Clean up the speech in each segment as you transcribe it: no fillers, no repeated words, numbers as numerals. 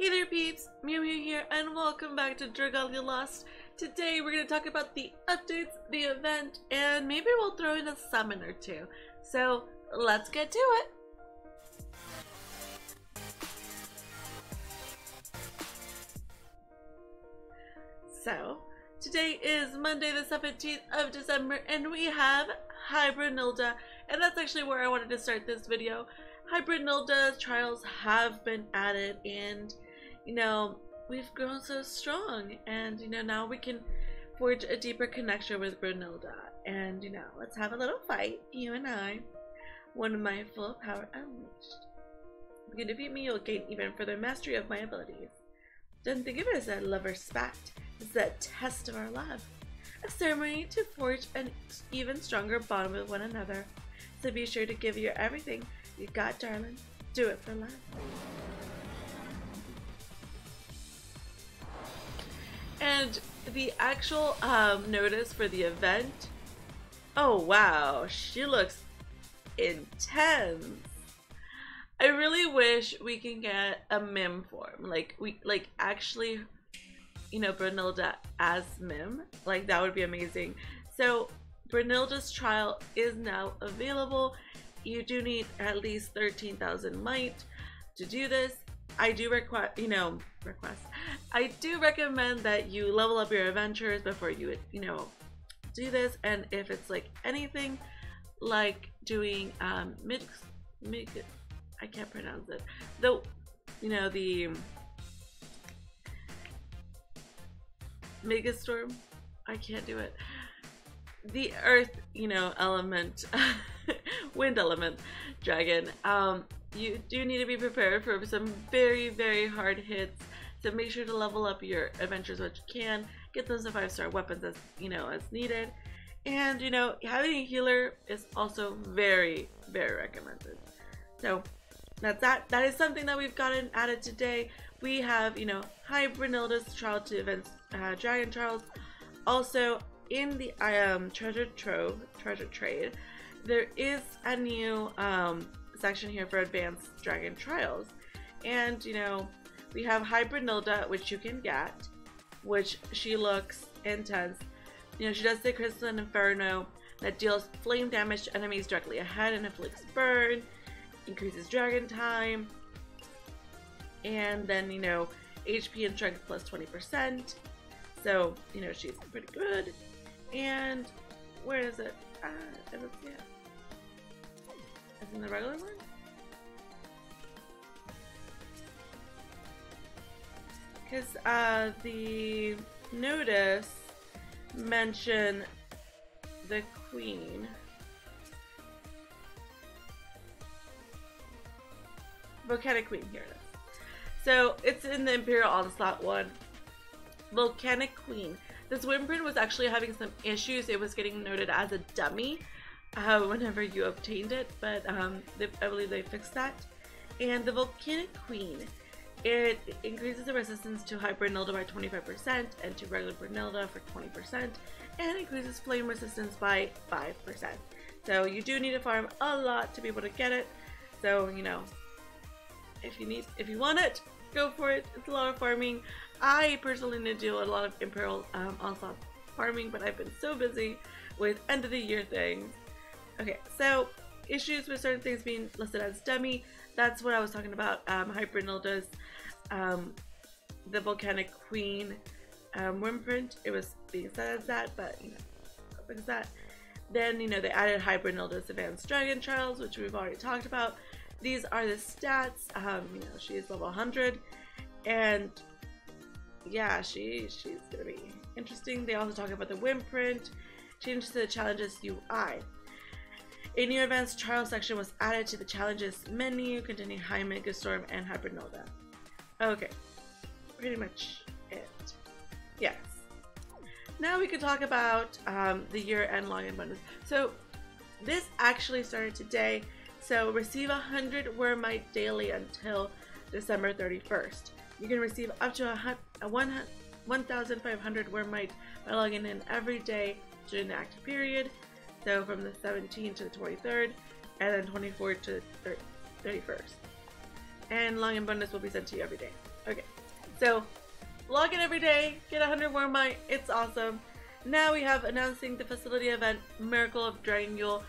Hey there peeps, mewmew here and welcome back to Dragalia Lost. Today we're going to talk about the updates, the event, and maybe we'll throw in a summon or two. So let's get to it! So today is Monday the 17th of December and we have Brunhilda, and that's actually where I wanted to start this video. Brunhilda's trials have been added and you know, we've grown so strong, and you know, now we can forge a deeper connection with Brunhilda, and you know, let's have a little fight, you and I. One of my full power unleashed. If you can defeat me, you'll gain even further mastery of my abilities. Don't think of it as a lover's spat. It's a test of our love. A ceremony to forge an even stronger bond with one another. So be sure to give your everything you got, darling. Do it for love. And the actual notice for the event, oh wow, she looks intense. I really wish we can get a mim form, like actually, you know, Brunhilda as mim, like that would be amazing. So Brunhilda's trial is now available. You do need at least 13,000 might to do this. I do I do recommend that you level up your adventures before you do this, and if it's like anything like doing I can't pronounce it, though, you know, the Megastorm, I can't do it, the earth, you know, element wind element dragon, you do need to be prepared for some very hard hits. So make sure to level up your adventures what you can, get those 5-star weapons as as needed, and you know, having a healer is also very recommended. So that's that is something that we've gotten added today. We have, you know, Brunhilda's trial to events, dragon trials. Also in the treasure trade, there is a new section here for advanced dragon trials, and you know, we have Brunhilda, which you can get, which she looks intense. You know, she does the Crystalline Inferno that deals flame damage to enemies directly ahead and inflicts burn, increases dragon time, and then, you know, HP and strength plus 20%. So, you know, she's pretty good. And where is it? I don't see it. Is it in the regular one? Because the notice mentioned the queen. Volcanic Queen, here it is. So it's in the Imperial Onslaught one. Volcanic Queen. This windprint was actually having some issues. It was getting noted as a dummy whenever you obtained it, but I believe they fixed that. And the Volcanic Queen, it increases the resistance to Brunhilda by 25% and to regular Brunhilda for 20%, and increases flame resistance by 5%. So you do need to farm a lot to be able to get it. So, you know, if you want it, go for it. It's a lot of farming. I personally need to do a lot of Imperial Onslaught farming, but I've been so busy with end of the year things. Okay, so issues with certain things being listed as dummy. That's what I was talking about. Brunhilda's the Volcanic Queen windprint. It was being said as that, but you know, fix that. Then, you know, they added Brunhilda's Advanced Dragon Trials, which we've already talked about. These are the stats. You know, she is level 100, and yeah, she's gonna be interesting. They also talk about the windprint, changes to the challenges UI. A new advanced trial section was added to the challenges menu containing Megastorm and Brunhilda. Okay, pretty much it. Yes. Now we can talk about the year-end login bonus. So this actually started today. So receive 100 worm mite daily until December 31st. You can receive up to 1,500 worm mite by logging in every day during the active period. So from the 17th to the 23rd, and then 24th to the 31st. and login bonus will be sent to you every day. Okay, so log in every day, get 100 Wormite, it's awesome. Now we have announcing the facility event, Miracle of Dragonyule.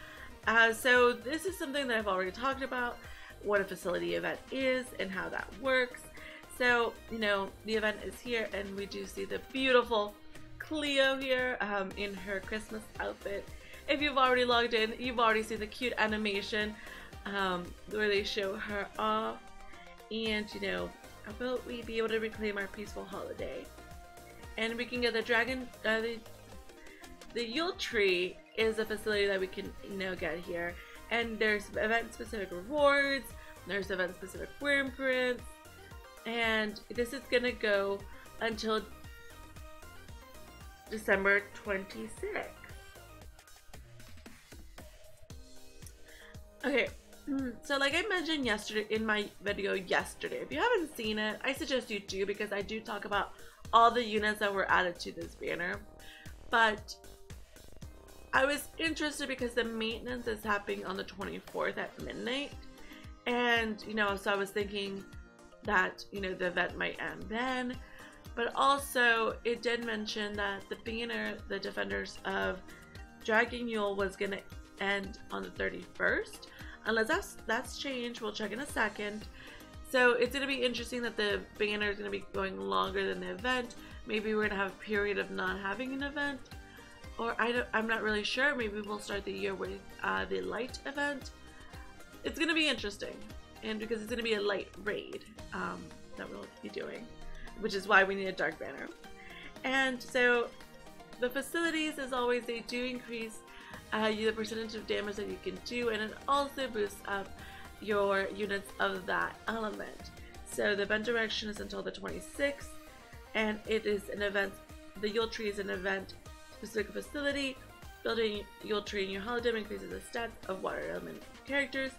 So this is something that I've already talked about, what a facility event is and how that works. So, you know, the event is here and we do see the beautiful Cleo here in her Christmas outfit. If you've already logged in, you've already seen the cute animation where they show her off. And, you know, will we be able to reclaim our peaceful holiday? And we can get the dragon, the Yule Tree is a facility that we can, you know, get here. And there's event-specific rewards, there's event-specific wormprints, and this is gonna go until December 26th. Okay, so like I mentioned yesterday in my video yesterday, if you haven't seen it, I suggest you do, because I do talk about all the units that were added to this banner. But I was interested because the maintenance is happening on the 24th at midnight, and you know, so I was thinking that, you know, the event might end then. But also it did mention that the banner, the Defenders of Dragonyule, was gonna end on the 31st, unless that's changed. We'll check in a second. So it's gonna be interesting that the banner is gonna be going longer than the event. Maybe we're gonna have a period of not having an event, or I'm not really sure. Maybe we'll start the year with the light event. It's gonna be interesting, and because it's gonna be a light raid that we'll be doing, which is why we need a dark banner. And so the facilities, as always, they do increase the percentage of damage that you can do, and it also boosts up your units of that element. So the event direction is until the 26th, and it is an event. The Yule Tree is an event specific facility. Building Yule Tree in your holodeck increases the stats of water element characters.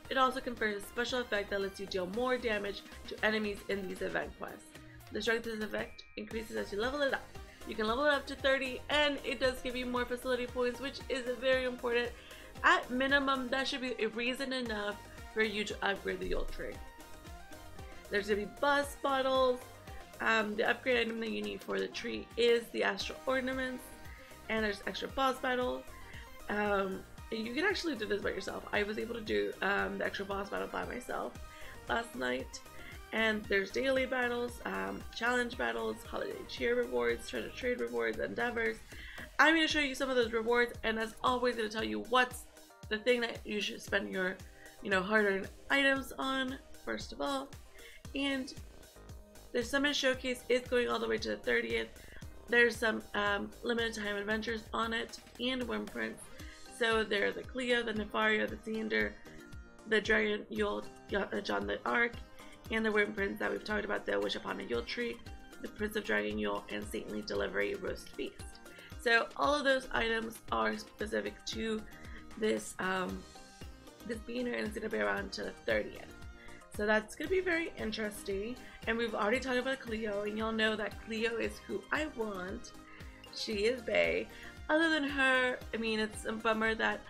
It also confers a special effect that lets you deal more damage to enemies in these event quests. The strength of this effect increases as you level it up. You can level it up to 30, and it does give you more facility points, which is very important. At minimum, that should be a reason enough for you to upgrade the Yule Tree. There's going to be buzz bottles. The upgrade item that you need for the tree is the astral ornaments, and there's extra boss battle. You can actually do this by yourself. I was able to do the extra boss battle by myself last night. And there's daily battles, challenge battles, holiday cheer rewards, treasure trade rewards, endeavors. I'm going to show you some of those rewards, and as always, going to tell you what's the thing that you should spend your, you know, hard-earned items on first of all. And the summon showcase is going all the way to the 30th. There's some limited time adventures on it and wormprints. So there are the Cleo, the Nefaria, the Xander, the Dragonyule, John the Ark, and the wormprints that we've talked about, the Wish Upon a Yule Tree, the Prince of Dragonyule, and Saintly Delivery Roast Feast. So all of those items are specific to this this banner, and it's going to be around to the 30th. So that's going to be very interesting. And we've already talked about Cleo, and y'all know that Cleo is who I want. She is bae. Other than her, I mean, it's a bummer that,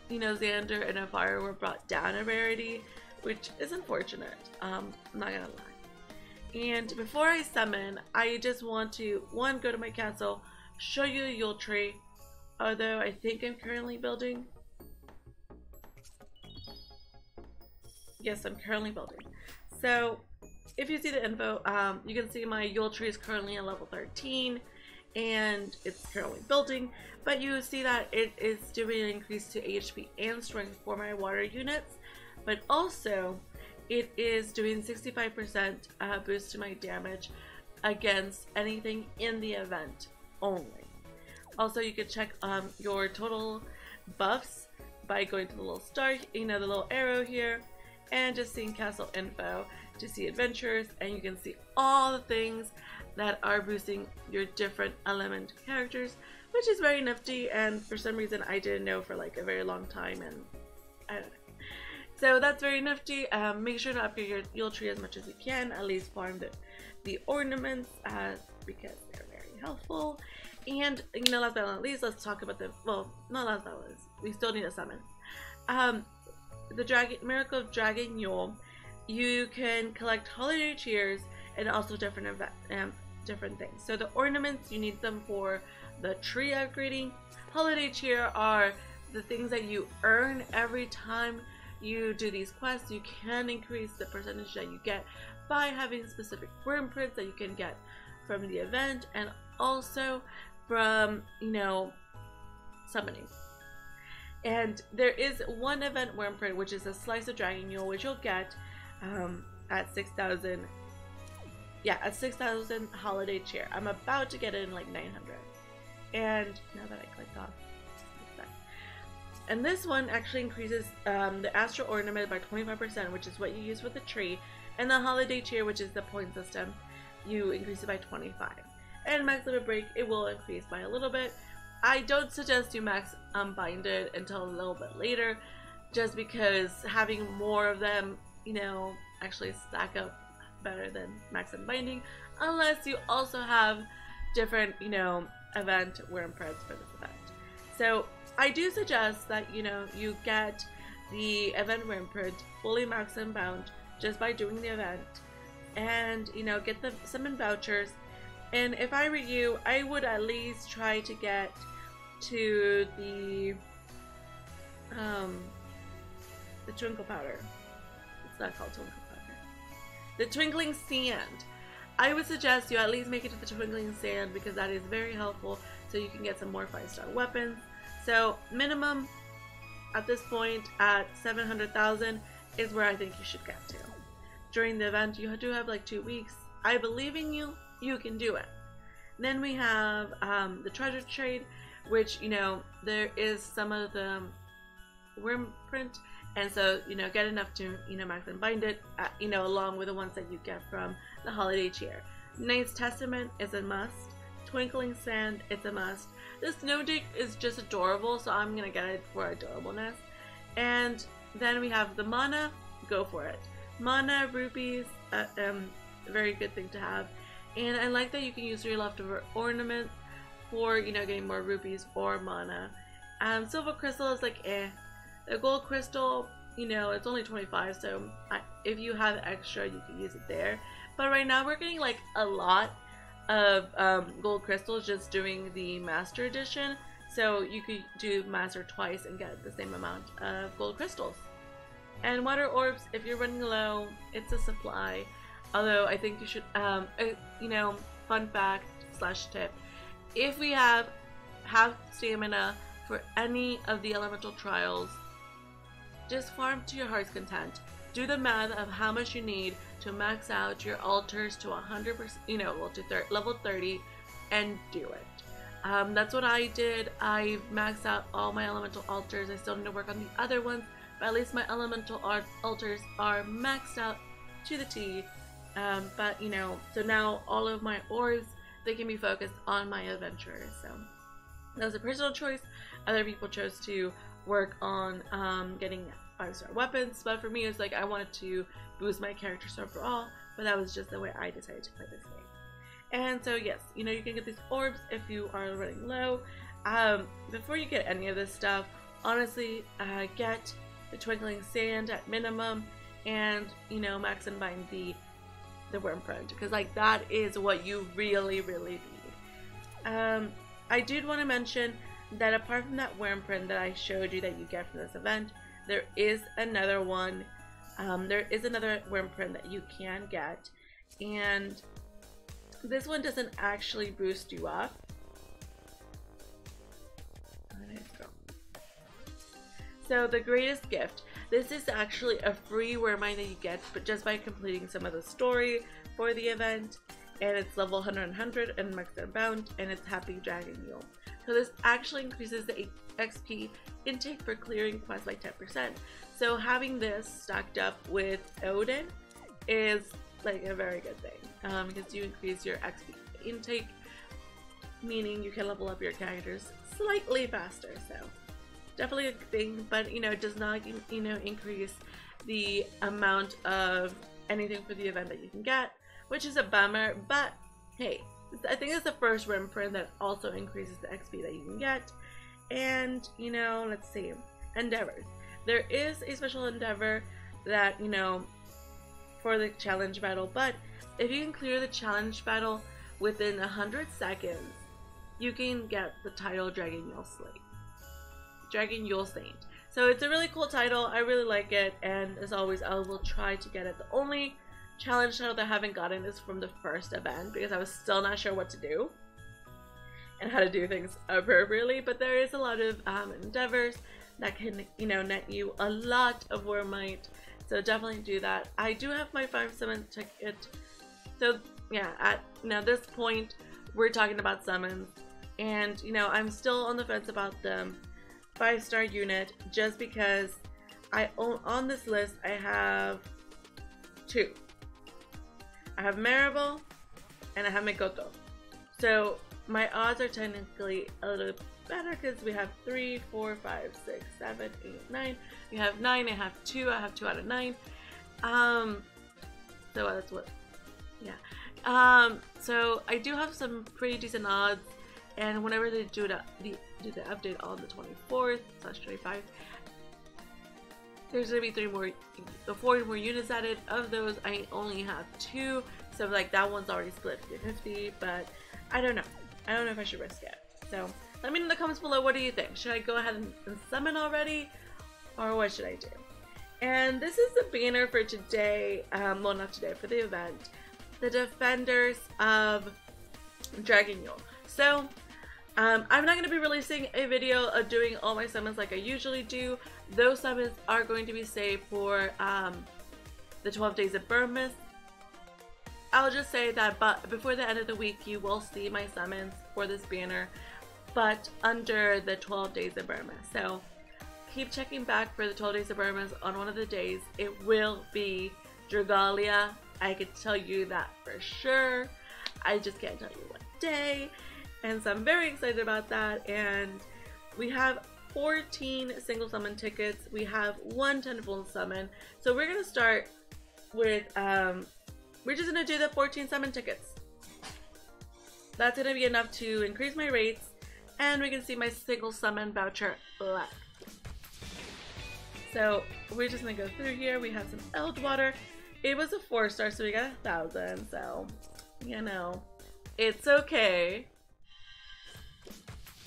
you know, Xander and Nefaria were brought down a rarity, which is unfortunate. I'm not gonna lie. And before I summon, I just want to, one, go to my castle, show you the Yule Tree, although I think I'm currently building. Yes, I'm currently building. So if you see the info, you can see my Yule Tree is currently at level 13, and it's currently building, but you see that it is doing an increase to HP and strength for my water units, but also it is doing 65% boost to my damage against anything in the event only. Also, you can check your total buffs by going to the little star, you know, the little arrow here, and just seeing castle info to see adventures, and you can see all the things that are boosting your different element characters, which is very nifty, and for some reason I didn't know for like a very long time, and I don't know. So that's very nifty. Make sure to upgrade your Yule Tree as much as you can, at least farm the ornaments because they're very helpful. And you know, last but not least, let's talk about the, well, not last but not least, we still need a summon. The Miracle of Dragonyule. you can collect holiday cheers and also different things. So the ornaments, you need them for the tree upgrading. Holiday cheer are the things that you earn every time you do these quests. You can increase the percentage that you get by having specific worm prints that you can get from the event and also from, you know, summoning. And there is one event worm print, which is a slice of Dragonyule, which you'll get at 6,000. Yeah, at 6,000 holiday cheer. I'm about to get it in like 900. And now that I clicked off, and this one actually increases the astral ornament by 25%, which is what you use with the tree, and the holiday cheer, which is the point system, you increase it by 25. And max limit break, it will increase by a little bit. I don't suggest you max unbind it until a little bit later, just because having more of them, you know, actually stack up better than max unbinding, unless you also have different, you know, event worm prints for this event. So I do suggest that, you know, you get the event worm print fully max unbound just by doing the event, and, you know, get the summon vouchers. And if I were you, I would at least try to get to the twinkle powder. It's not called twinkle powder. The twinkling sand. I would suggest you at least make it to the twinkling sand because that is very helpful, so you can get some more 5-star weapons. So minimum at this point at 700,000 is where I think you should get to. During the event, you do have like 2 weeks. I believe in you. You can do it. Then we have the treasure trade, which, you know, there is some of the worm print, and so, you know, get enough to, you know, max and bind it, you know, along with the ones that you get from the holiday cheer. Knight's Testament is a must. Twinkling Sand, it's a must. The Snow Dick is just adorable, so I'm gonna get it for adorableness. And then we have the mana. Go for it. Mana, rupees, very good thing to have. And I like that you can use your leftover ornament for, you know, getting more rupees or mana. Silver crystal is like The gold crystal, you know, it's only 25, so if you have extra, you can use it there. But right now we're getting like a lot of gold crystals just doing the master edition, so you could do master twice and get the same amount of gold crystals. And water orbs, if you're running low, it's a supply. Although I think you should, you know, fun fact / tip, if we have stamina for any of the elemental trials, just farm to your heart's content. Do the math of how much you need to max out your altars to 100%, you know, well, to level 30, and do it. That's what I did. I maxed out all my elemental altars. I still need to work on the other ones, but at least my elemental altars are maxed out to the T. But, you know, so now all of my orbs, they can be focused on my adventurers. So that was a personal choice. Other people chose to work on getting 5-star weapons, but for me it's like I wanted to boost my characters overall, but that was just the way I decided to play this game. And so yes, you know, you can get these orbs if you are running low. Before you get any of this stuff, honestly, get the twinkling sand at minimum, and, you know, max and bind the worm print, because like that is what you really need. I did want to mention that apart from that worm print that I showed you that you get from this event, there is another one. There is another worm print that you can get, and this one doesn't actually boost you up. So the greatest gift. This is actually a free worm mine that you get, but just by completing some of the story for the event, and it's level 100 and max unbound, and it's Happy Dragonyule. So this actually increases the XP intake for clearing quests by 10%. So having this stacked up with Odin is like a very good thing, because you increase your XP intake, meaning you can level up your characters slightly faster. So definitely a good thing, but, you know, it does not, you know, increase the amount of anything for the event that you can get, which is a bummer. But hey, I think it's the first worm print that also increases the XP that you can get. And, you know, let's see, endeavors. There is a special endeavor that, you know, for the challenge battle, but if you can clear the challenge battle within 100 seconds, you can get the title Dragonyule Saint. So it's a really cool title. I really like it, and as always, I will try to get it. The only challenge title that I haven't gotten is from the first event because I was still not sure what to do and how to do things appropriately, but there is a lot of endeavors that can, you know, net you a lot of Wormite, so definitely do that. I do have my 5-summon ticket, so yeah, at this point we're talking about summons, and you know, I'm still on the fence about the 5-star unit just because on this list I have 2. I have Maribel and I have Mikoto, so my odds are technically a little better because we have 3, 4, 5, 6, 7, 8, 9. We have 9. I have 2. I have 2 out of 9. So that's what. Yeah. So I do have some pretty decent odds, and whenever they do the update on the 24th/25, there's gonna be 4 more units added. Of those, I only have 2, so like that one's already split 50-50. But I don't know. I don't know if I should risk it. So let me know in the comments below, what do you think? Should I go ahead and summon already, or what should I do? And this is the banner for today, well, not today, for the event, the Defenders of Dragonyule. So I'm not going to be releasing a video of doing all my summons like I usually do. Those summons are going to be saved for the 12 days of Burmist. I'll just say that before the end of the week, you will see my summons for this banner, but under the 12 days of Burma. So keep checking back for the 12 days of Burma. On one of the days, it will be Dragalia. I can tell you that for sure. I just can't tell you what day. And so I'm very excited about that. And we have 14 single summon tickets. We have 1 tentacles summon. So we're going to start with, we're just going to do the 14 summon tickets. That's going to be enough to increase my rates, and we can see my single summon voucher left. So we're just going to go through here. We have some Eldwater. It was a 4-star, so we got 1,000. So, you know, it's okay.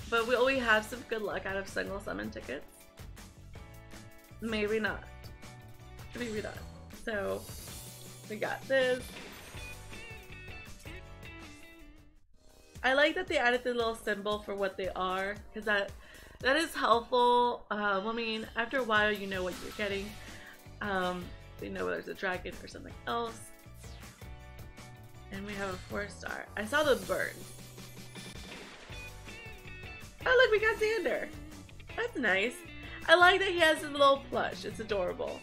But will we have some good luck out of single summon tickets? Maybe not. Maybe not. So we got this. I like that they added the little symbol for what they are, because that is helpful. I mean, after a while you know what you're getting. You know whether it's a dragon or something else. And we have a 4-star. I saw the bird. Oh look, we got Xander. That's nice. I like that he has his little plush. It's adorable.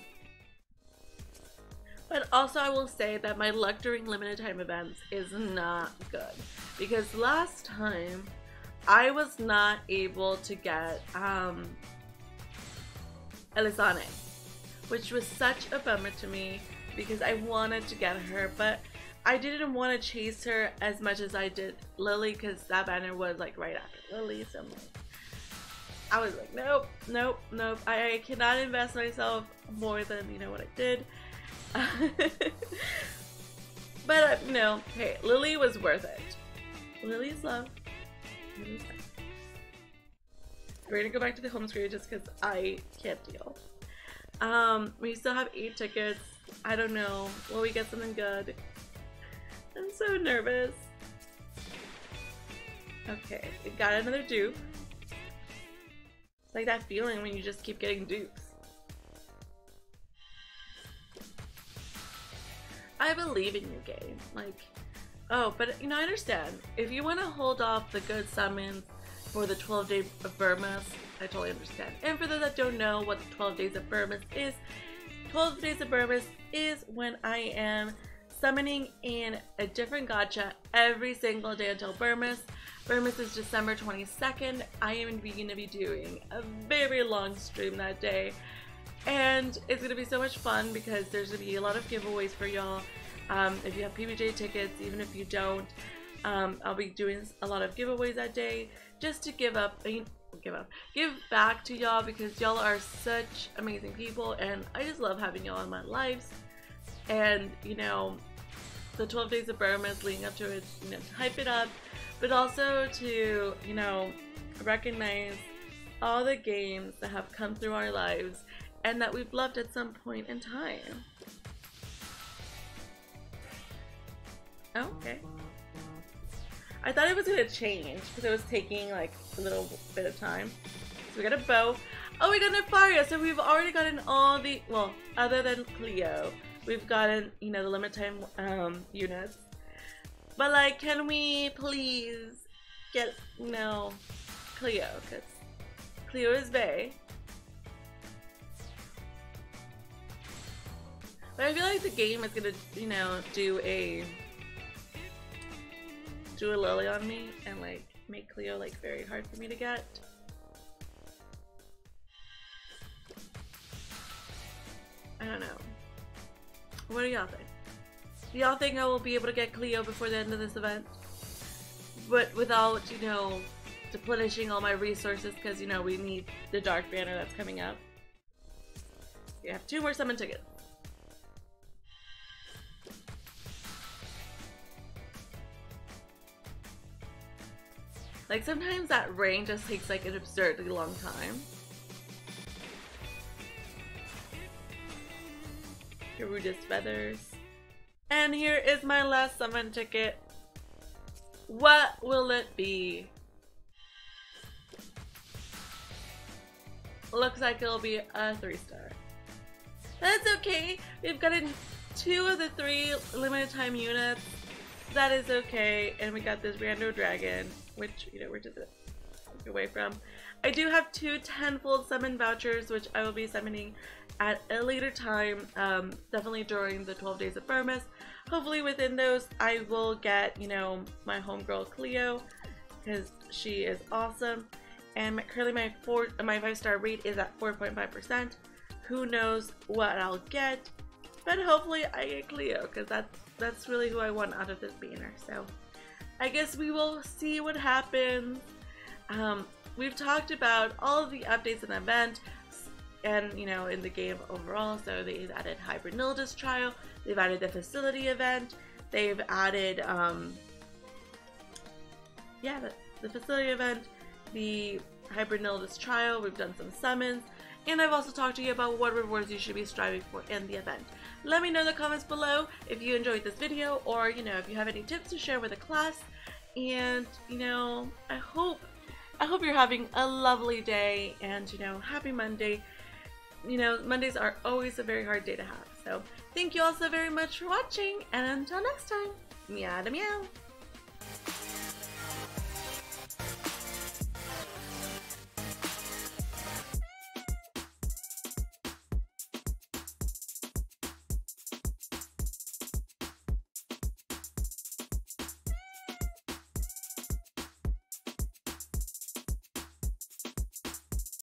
But also I will say that my luck during limited time events is not good, because last time I was not able to get Elisane, which was such a bummer to me because I wanted to get her, but I didn't want to chase her as much as I did Lily, because that banner was like right after Lily, so I was like, nope, nope, nope. I cannot invest myself more than, you know, what I did. But no, hey, Lily was worth it. Lily's love. Lily's love. We're gonna go back to the home screen just because I can't deal. We still have 8 tickets. I don't know. Will we get something good? I'm so nervous. Okay, we got another dupe. It's like that feeling when you just keep getting dupes. I believe in you, game. Like, oh, but you know, I understand. If you want to hold off the good summons for the 12 days of Burmist, I totally understand. And for those that don't know what the 12 days of Burmist is, 12 days of Burmist is when I am summoning in a different gacha every single day until Burmist. Burmist is December 22nd. I am going to be doing a very long stream that day. And it's going to be so much fun because there's going to be a lot of giveaways for y'all. If you have PBJ tickets, even if you don't, I'll be doing a lot of giveaways that day just to give back to y'all, because y'all are such amazing people and I just love having y'all in my lives. and you know, the 12 days of Burma is leading up to it, you know, to hype it up, but also to, you know, recognize all the games that have come through our lives and that we've loved at some point in time. Oh, okay. I thought it was gonna change because it was taking like a little bit of time. So we got a bow. Oh, we got an Nefaria. So we've already gotten all the, well, other than Cleo, we've gotten, you know, the limit time units. But like, can we please get, you know, Cleo? Because Cleo is bae. But I feel like the game is gonna, you know, do a Lily on me and like make Cleo like very hard for me to get. I don't know. What do y'all think? Do y'all think I will be able to get Cleo before the end of this event? But without, you know, replenishing all my resources, because, you know, we need the Dark Banner that's coming up. We have 2 more summon tickets. Like, sometimes that rain just takes like an absurdly long time. Garuda's feathers. And here is my last summon ticket. What will it be? Looks like it'll be a 3-star. That's okay. We've gotten 2 of the 3 limited time units. That is okay. And we got this rando dragon, which, you know, we're just away from. I do have 2 10-fold summon vouchers, which I will be summoning at a later time, definitely during the 12 days of Burma. Hopefully within those I will get, you know, my homegirl Cleo, because she is awesome. And currently my 5-star rate is at 4.5%. Who knows what I'll get, but hopefully I get Cleo, because that's really who I want out of this banner. So I guess we will see what happens. We've talked about all of the updates in the event and, you know, in the game overall. So they've added Brunhilda's trial, they've added the facility event, they've added yeah, the facility event, the Brunhilda's trial, we've done some summons, and I've also talked to you about what rewards you should be striving for in the event. Let me know in the comments below if you enjoyed this video, or, you know, if you have any tips to share with the class. And, you know, I hope you're having a lovely day, and, you know, happy Monday. You know, Mondays are always a very hard day to have. So thank you all so very much for watching, and until next time, meow to meow.